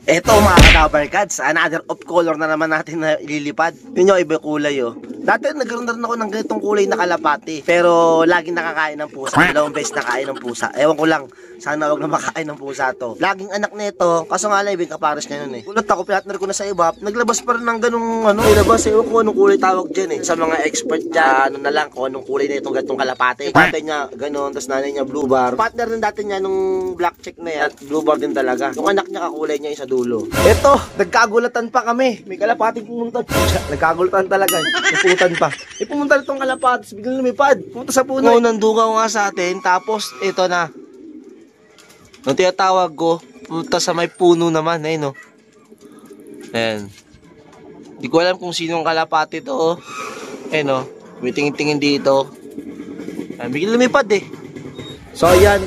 Eto mga ka-Dabarkads, another of color na naman natin na ililipad. Yun yung iba kulay oh. Dati nagkaroon na rin ako ng ganitong kulay na kalapati. Pero laging nakakain ng pusa. Dalawang beses nakain ng pusa. Ewan ko lang, sana wag na makain ng pusa to. Laging anak nito, kaso nga lang ibig kapares niya nun eh. Kulot ako, pinatner ko na sa iba. Naglabas pa rin ng ganung ilabas. Ewan ko anong kulay tawag dyan eh. Sa mga expert dyan, na lang kung anong kulay na itong ganitong kalapati. Tatay niya ganun, tapos nanay niya blue bar. Partner din dati niya nung black check na yan. At blue bar din talaga. Yung anak niya kakulay niya isa dulo. Eto, nagkagulatan pa kami. May kalapating pumunta. Nagkagulatan talaga. Naputan pa. Pumunta nitong kalapatis, biglang lumipad. Pumunta sa puno. Nandugaw nga sa atin, tapos ito na. Nung tinatawag ko, pumunta sa may puno naman. Ayun no. Ayan. Hindi ko alam kung sinong kalapati to. Oh. Ayun no. May tingin-tingin dito. Ayan, biglang lumipad eh. So ayan.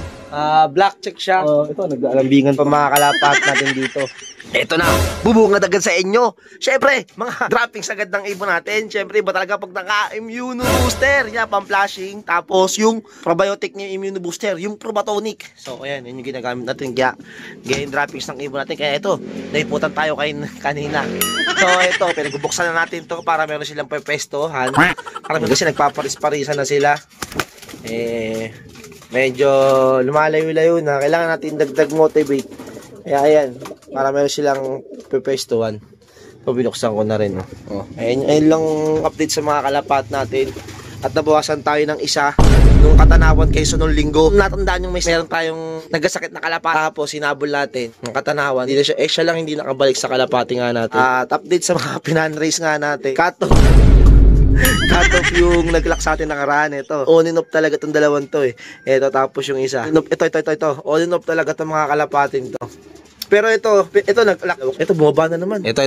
Black check siya. Ito, nag-aalambingan pa mga kalapat natin dito. Ito na, bubungad agad sa inyo. Siyempre, mga droppings agad ng ibon natin. Siyempre, iba talaga pag naka-immune booster. Yan, pang-flashing. Tapos, yung probiotic niya immune booster, yung probotonic. So, ayan, yun yung ginagamit natin. Kaya, gain droppings ng ibon natin. Kaya ito, naiputan tayo kanina. So, ito, pinagbubuksan na natin to para meron silang pepestohan. Kasi nagpaparis-parisan na sila. Medyo lumalayo-layo na. Kailangan natin dagdag motivate. Kaya ayan, para meron silang pepestuhan. So, binuksan ko na rin. Ayun lang update sa mga kalapat natin. At nabawasan tayo ng isa nung Katanawan kay sunong linggo. Natandaan yung meron tayong nagkasakit na kalapat. Tapos sinabol natin ng Katanawan. Hindi na siya, siya lang hindi nakabalik sa kalapati nga natin. At update sa mga pinanrace nga natin. Cut off yung nag-lock sa atin nakaraan. Ito, on and off talaga itong dalawang to eh. Ito, tapos yung isa. Ito. On and off talaga itong mga kalapatin to. Pero ito nag-lock. Ito, bumaba na naman. Ito,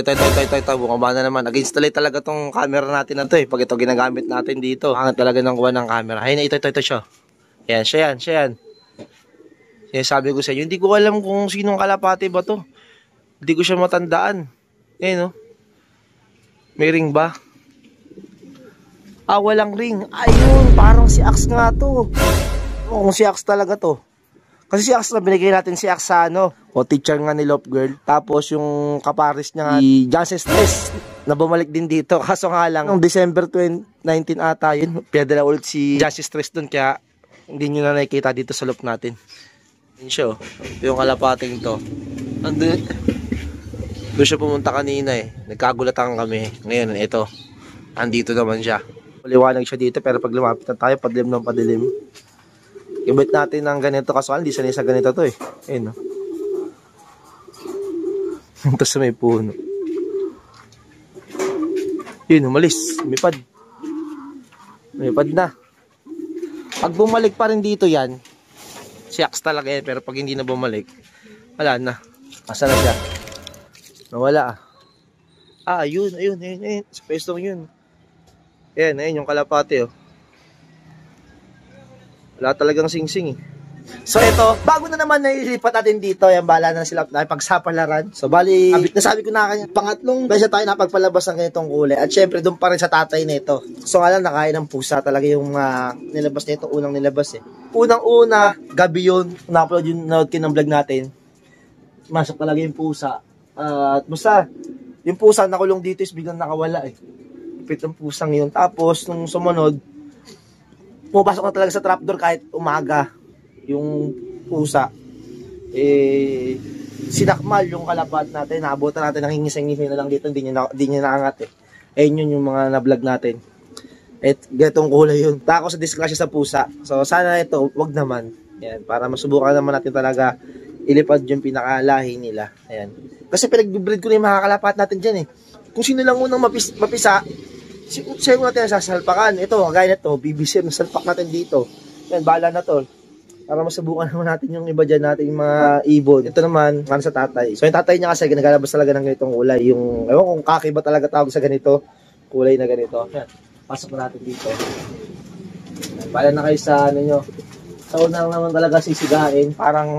bumaba na naman. Nag-install talaga itong camera natin na to eh. Pag ito ginagamit natin dito, hangat talaga ng kuha ng camera. Ayun, ito siya. Yan, siya yan. Sabi ko sa inyo, hindi ko alam kung sinong kalapati ba to. Hindi ko siya matandaan. Ayun, no? May ring ba? Walang ring. Ayun, parang si Axe nga to. Kung si Axe talaga to. Kasi si Axe na binigay natin si Axe sa teacher nga ni Love Girl. Tapos yung kaparis niya nga, si Jansen Stress, na bumalik din dito. Kaso nga lang, noong December 2019 ata yun, pinadala ulit si Jansen Stress dun. Kaya hindi nyo na nakikita dito sa loop natin. Yun siya, yung kalapating to. Doon siya pumunta kanina eh. Nagkagulatan kami. Ngayon, ito. Andito naman siya. Liwanag siya dito, pero pag lumapit na tayo, padilim ng padilim. Ibit natin ng ganito kasi hindi sanay sa ganito to eh. Ayun no. Ito sa may puno. Yun, umalis. Lumipad na. Pag bumalik pa rin dito yan, si Axe talaga yan, pero pag hindi na bumalik, wala na. Asa na siya? Nawala ah. Ayun. Sa pwestong yun. Ayun yung kalapate oh. Wala talagang sing-sing eh. So ito, bago na naman nailipat natin dito, yan bala na sila pagsapalaran. So bali, nasabi ko na kanya, pangatlong beses tayo napagpalabas ng ganitong kulay. At syempre doon pa rin sa tatay nito. So nga lang nakain ng pusa talaga yung nilabas nito, unang nilabas eh. Unang-una, gabi yun, na-upload yung ng vlog natin. Masok talaga yung pusa. At basta, yung pusa nakulong dito is biglang nakawala eh. Ipit ng pusang yun. Tapos, nung sumunod, pumapasok na talaga sa trapdoor kahit umaga yung pusa. Sinakmal yung kalapat natin. Naabutan natin, nangingising-ngising na lang dito. Hindi niya naangat eh. Ayun yun yung mga na-vlog natin. At ganitong kulay yun. Tako sa discussion sa pusa. So, sana ito, wag naman. Yan, para masubukan naman natin talaga ilipad yung pinakalahi nila. Ayan. Kasi pinag-breed ko na yung mga kalapat natin dyan eh. Kung sino lang unang mapisa, siya yung natin sasalpakan. Ito, kagaya na ito, BBC, nasalpak natin dito. Yan, bala na to. Para masubukan naman natin yung iba dyan natin, yung mga ibon. Ito naman, para sa tatay. So yung tatay niya kasi, nagalabas talaga ng ganitong kulay. Yung, ewan kung kaki ba talaga tawag sa ganito, kulay na ganito. Yan, pasok na natin dito. Yan, bala na kayo sa nyo. Sa unang naman talaga sisigain, parang,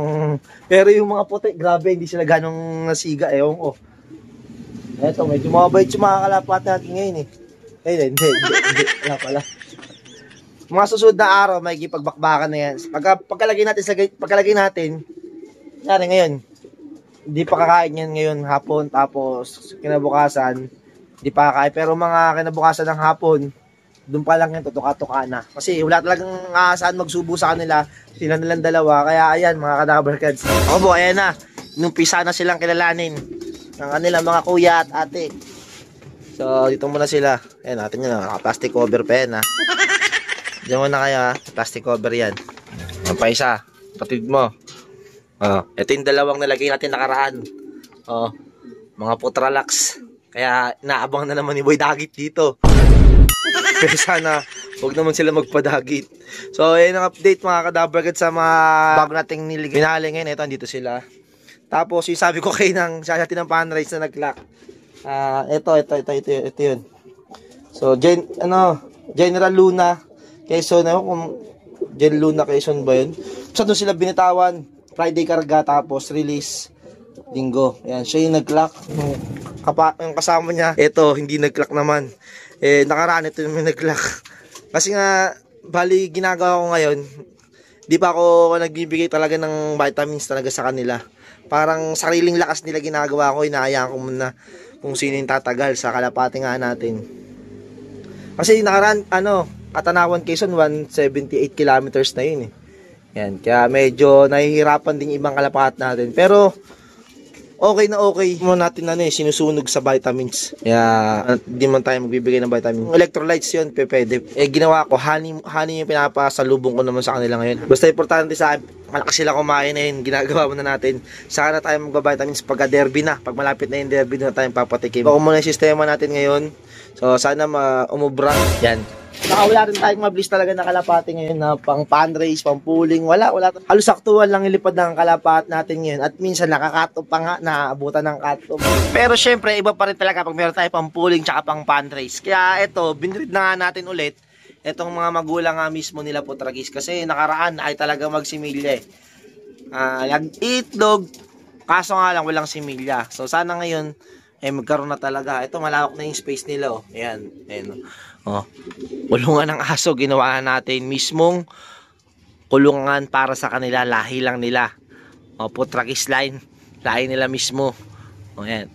pero yung mga puti, grabe, hindi sila ganong nasiga, ewan ko. Eto, medyo mabait yung mga kalapat natin ngayon eh. Hindi. Wala pala. Mga susunod na araw, may ipagbakbakan na yan. Pagkalagay natin, yari ngayon, Hindi pa kakain yan ngayon hapon, tapos kinabukasan, hindi pa kakain. Pero mga kinabukasan ng hapon, doon pa lang yan, tutuka-tuka na. Kasi wala talagang saan magsubo sa kanila, sila nilang dalawa. Kaya ayan, mga kadabarkads. Ako po, ayan na. Inumpisa na silang kilalanin ng kanilang mga kuya at ate. So, dito muna sila. Ayan, natin yun. Naka-plastic cover pa yan, ha. Diyan muna kayo, ha. Plastic cover yan. Ayan pa isa. Patid mo. Ito yung dalawang nalagay natin nakaraan. Mga putralax. Kaya naabang na naman ni Boy Dagit dito. Pero sana huwag naman sila magpadagit. So ayun ang update mga kadabarkads sa mga bago nating binali ngayon. Ito, andito sila. Tapos yung sabi ko kayo ng siya natin ng pan-raise na nag-lock. Ito yun. So General Luna Quezon, kung Gen Luna Quezon ba yun? So doon sila binitawan. Friday karga, tapos release Linggo. Ayan, siya yung nag-clock. Yung kasama niya, ito, hindi nag-clock naman. Nakaraan, ito yung nag-clock. Kasi nga, bali, ginagawa ko ngayon, di pa ako nagbibigay talaga ng vitamins talaga sa kanila. Parang sariling lakas nila ginagawa ko, inaayaan ko muna kung sino yung tatagal sa kalapati nga natin. Kasi nakaraan, Katanawan Quezon, 178 kilometers na yun eh. Yan, kaya medyo nahihirapan din ibang kalapaat natin. Pero okay na okay mo natin sinusunog sa vitamins. Kaya hindi man tayo magbibigay ng vitamins. Electrolytes yun, pwede. Ginawa ko, honey yung pinapasalubong ko naman sa kanila ngayon. Basta importante sa akin, malakas sila kumain na yun, ginagawa muna natin. Saka na tayo magbabitamins pagka derby na. Pag malapit na yung derby na tayo papatikim. Baka muna yung sistema natin ngayon. So sana umubra. Yan. Saka wala rin tayong mabilis talaga na kalapati ngayon na pang pan-race, pang pooling, wala. Halos saktuhan lang ilipad ng kalapat natin ngayon. At minsan nakakatop pa nga, naabutan ng katop. Pero syempre, iba pa rin talaga pag meron tayo pang pooling tsaka pang pan-race. Kaya ito, binread na nga natin ulit itong mga magulang nga mismo nila po Tragis. Kasi nakaraan ay talaga magsimilya eh. Nag-itlog, kaso nga lang walang similya. So sana ngayon, magkaroon na talaga. Ito, malawak na yung space nila. Ayan. Kulungan ng aso, ginawa natin mismong kulungan para sa kanila, lahi lang nila. Putragis line, lahi nila mismo. Ayan,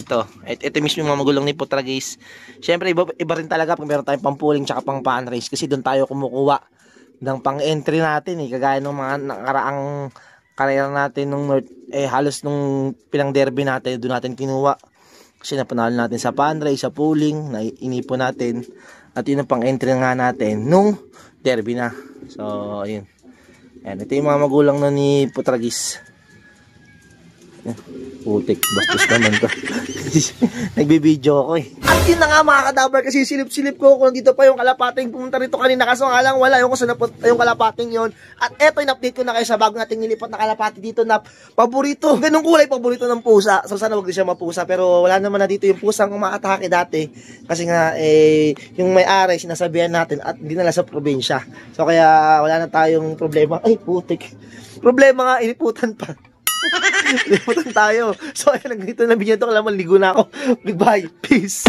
ito mismo yung mga magulang ni Putragis. Siyempre, iba rin talaga pag meron tayong pampuling tsaka pang pan-race. Kasi doon tayo kumukuha ng pang-entry natin. Kagaya ng mga nakaraang karera natin nung North, halos nung pinang derby natin, doon natin kinuha. Kasi napanalo natin sa pan-race, sa pooling, na inipon natin. At yun ang pang-entry nga natin nung derby na. So, ayun. Ayan, ito yung mga magulang na ni Putragis. Putik, bastos naman to. Nagbibideo ako eh. At yun na nga mga kadabar, kasi silip-silip ko kung dito pa yung kalapating pumunta rito kanina. Kaso nga lang wala yung kung yung kalapating yon. At eto yung update ko na kayo sa bago nating nilipat na kalapati dito na paborito. Ganong kulay, paborito ng pusa. So sana wag din siya mapusa. Pero wala naman na dito yung pusang umaatake dati. Kasi nga yung may-ari sinasabihan natin at dinala sa probinsya. So kaya wala na tayong problema. Ay putik. Problema nga, iniputan pa. Limutan tayo. So ayun lang, dito na video to. Kailangan maligo na ako. Goodbye. Peace.